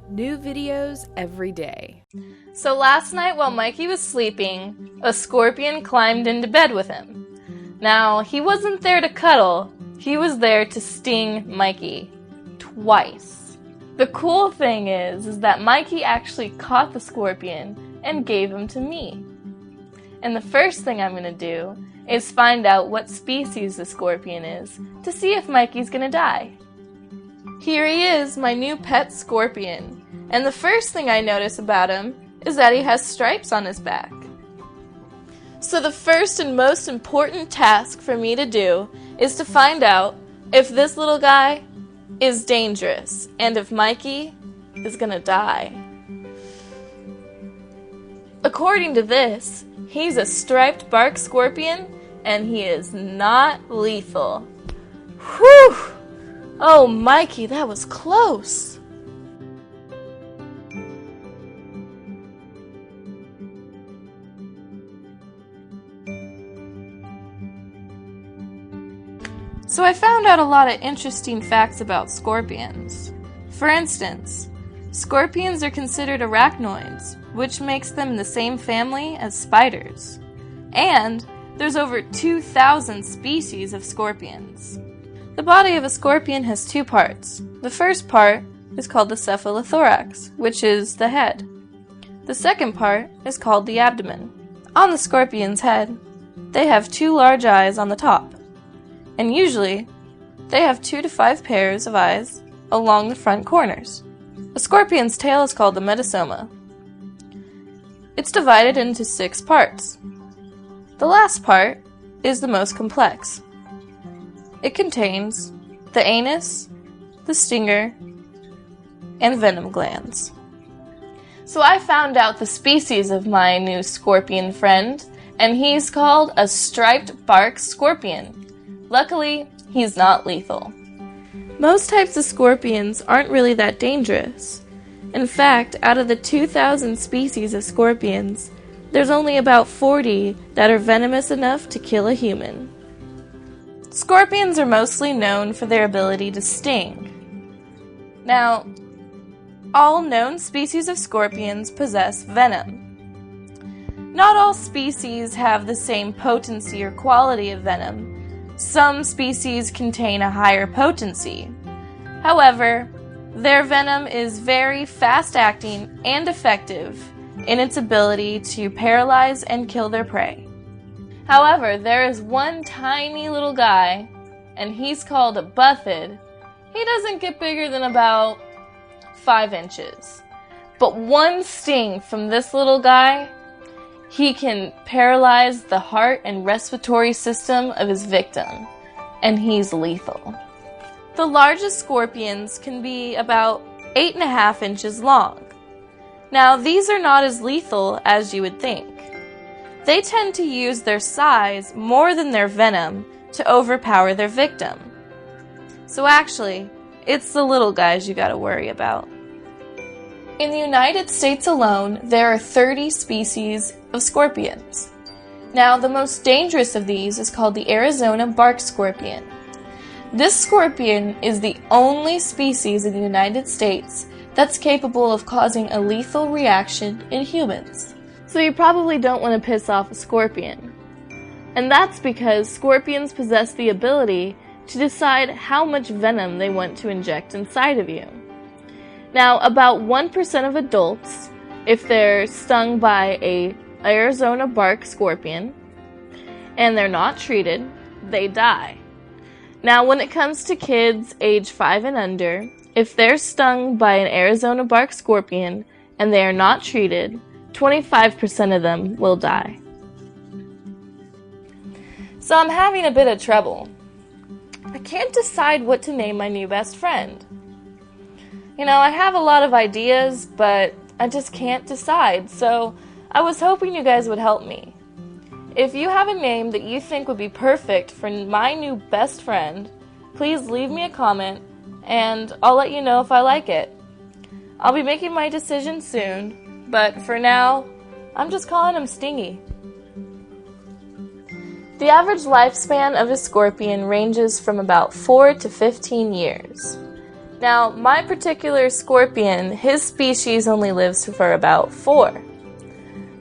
New videos every day. So last night while Mikey was sleeping, a scorpion climbed into bed with him. Now, he wasn't there to cuddle, he was there to sting Mikey. Twice. The cool thing is that Mikey actually caught the scorpion and gave him to me. And the first thing I'm going to do is find out what species the scorpion is to see if Mikey's going to die. Here he is, my new pet scorpion. And the first thing I notice about him is that he has stripes on his back. So the first and most important task for me to do is to find out if this little guy is dangerous and if Mikey is gonna die. According to this, he's a striped bark scorpion and he is not lethal. Whew! Oh, Mikey, that was close. So I found out a lot of interesting facts about scorpions. For instance, scorpions are considered arachnoids, which makes them in the same family as spiders. And there's over 2,000 species of scorpions. The body of a scorpion has two parts. The first part is called the cephalothorax, which is the head. The second part is called the abdomen. On the scorpion's head, they have two large eyes on the top. And usually, they have 2 to 5 pairs of eyes along the front corners. A scorpion's tail is called the metasoma. It's divided into 6 parts. The last part is the most complex. It contains the anus, the stinger, and venom glands. So I found out the species of my new scorpion friend, and he's called a striped bark scorpion. Luckily, he's not lethal. Most types of scorpions aren't really that dangerous. In fact, out of the 2,000 species of scorpions, there's only about 40 that are venomous enough to kill a human. Scorpions are mostly known for their ability to sting. Now, all known species of scorpions possess venom. Not all species have the same potency or quality of venom. Some species contain a higher potency. However, their venom is very fast-acting and effective in its ability to paralyze and kill their prey. However, there is one tiny little guy, and he's called a buffid. He doesn't get bigger than about 5 inches. But one sting from this little guy, he can paralyze the heart and respiratory system of his victim, and he's lethal. The largest scorpions can be about 8.5 inches long. Now, these are not as lethal as you would think. They tend to use their size more than their venom to overpower their victim. So actually, it's the little guys you gotta worry about. In the United States alone, there are 30 species of scorpions. Now, the most dangerous of these is called the Arizona bark scorpion. This scorpion is the only species in the United States that's capable of causing a lethal reaction in humans. So you probably don't want to piss off a scorpion. And that's because scorpions possess the ability to decide how much venom they want to inject inside of you. Now, about 1% of adults, if they're stung by a Arizona bark scorpion and they're not treated, they die. Now, when it comes to kids age 5 and under, if they're stung by an Arizona bark scorpion and they are not treated, 25% of them will die. So I'm having a bit of trouble. I can't decide what to name my new best friend. You know, I have a lot of ideas, but I just can't decide, so I was hoping you guys would help me. If you have a name that you think would be perfect for my new best friend, please leave me a comment, and I'll let you know if I like it. I'll be making my decision soon, but for now, I'm just calling him Stingy. The average lifespan of a scorpion ranges from about 4 to 15 years. Now, my particular scorpion, his species only lives for about 4.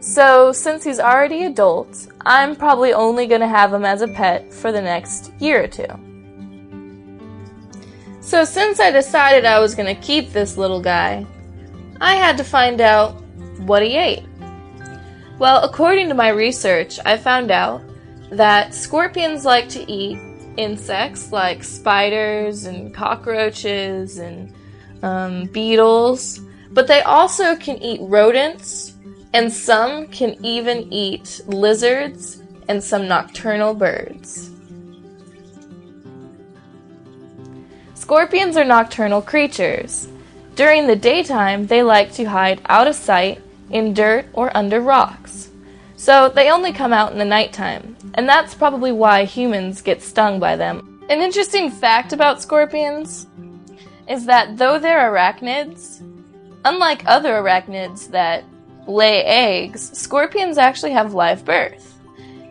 So, since he's already adult, I'm probably only going to have him as a pet for the next year or 2. So, since I decided I was going to keep this little guy, I had to find out what he ate. Well, according to my research, I found out that scorpions like to eat insects like spiders and cockroaches and beetles, but they also can eat rodents, and some can even eat lizards and some nocturnal birds. Scorpions are nocturnal creatures. During the daytime, they like to hide out of sight in dirt or under rocks. So they only come out in the nighttime, and that's probably why humans get stung by them. An interesting fact about scorpions is that though they're arachnids, unlike other arachnids that lay eggs, scorpions actually have live birth,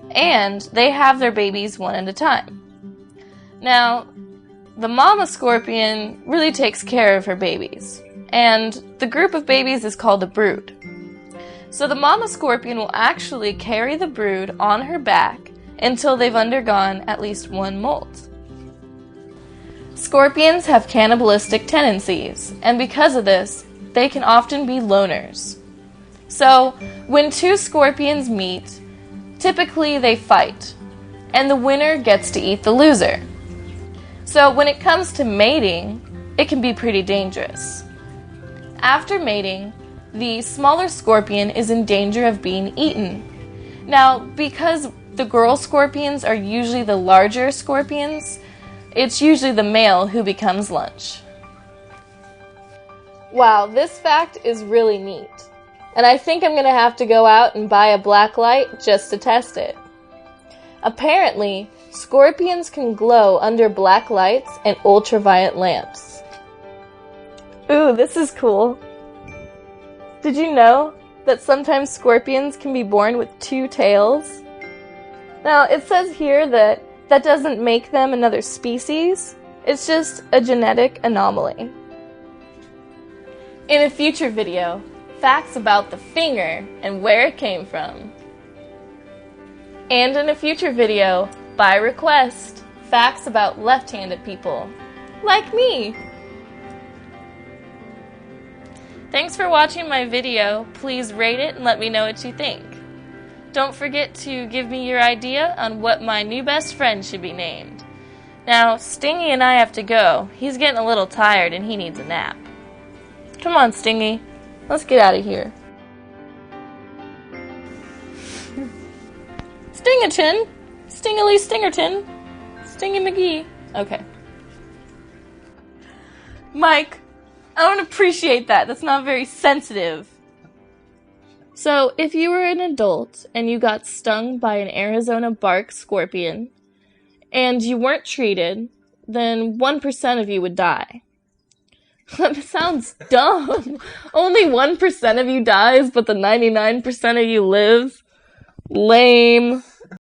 and they have their babies one at a time. Now, the mama scorpion really takes care of her babies, and the group of babies is called a brood. So the mama scorpion will actually carry the brood on her back until they've undergone at least 1 molt. Scorpions have cannibalistic tendencies, and because of this, they can often be loners. So, when 2 scorpions meet, typically they fight, and the winner gets to eat the loser. So, when it comes to mating, it can be pretty dangerous. After mating, the smaller scorpion is in danger of being eaten. Now, because the girl scorpions are usually the larger scorpions, it's usually the male who becomes lunch. Wow, this fact is really neat. And I think I'm going to have to go out and buy a black light just to test it. Apparently, scorpions can glow under black lights and ultraviolet lamps. Ooh, this is cool. Did you know that sometimes scorpions can be born with 2 tails? Now, it says here that doesn't make them another species. It's just a genetic anomaly. In a future video, facts about the finger and where it came from. And in a future video, by request, facts about left-handed people, like me. Thanks for watching my video. Please rate it and let me know what you think. Don't forget to give me your idea on what my new best friend should be named. Now, Stingy and I have to go. He's getting a little tired and he needs a nap. Come on, Stingy. Let's get out of here. Stingaton! Stingily Stingerton! Stingy McGee. Okay. Mike, I don't appreciate that. That's not very sensitive. So, if you were an adult and you got stung by an Arizona bark scorpion and you weren't treated, then 1% of you would die. That sounds dumb. Only 1% of you dies, but the 99% of you lives? Lame.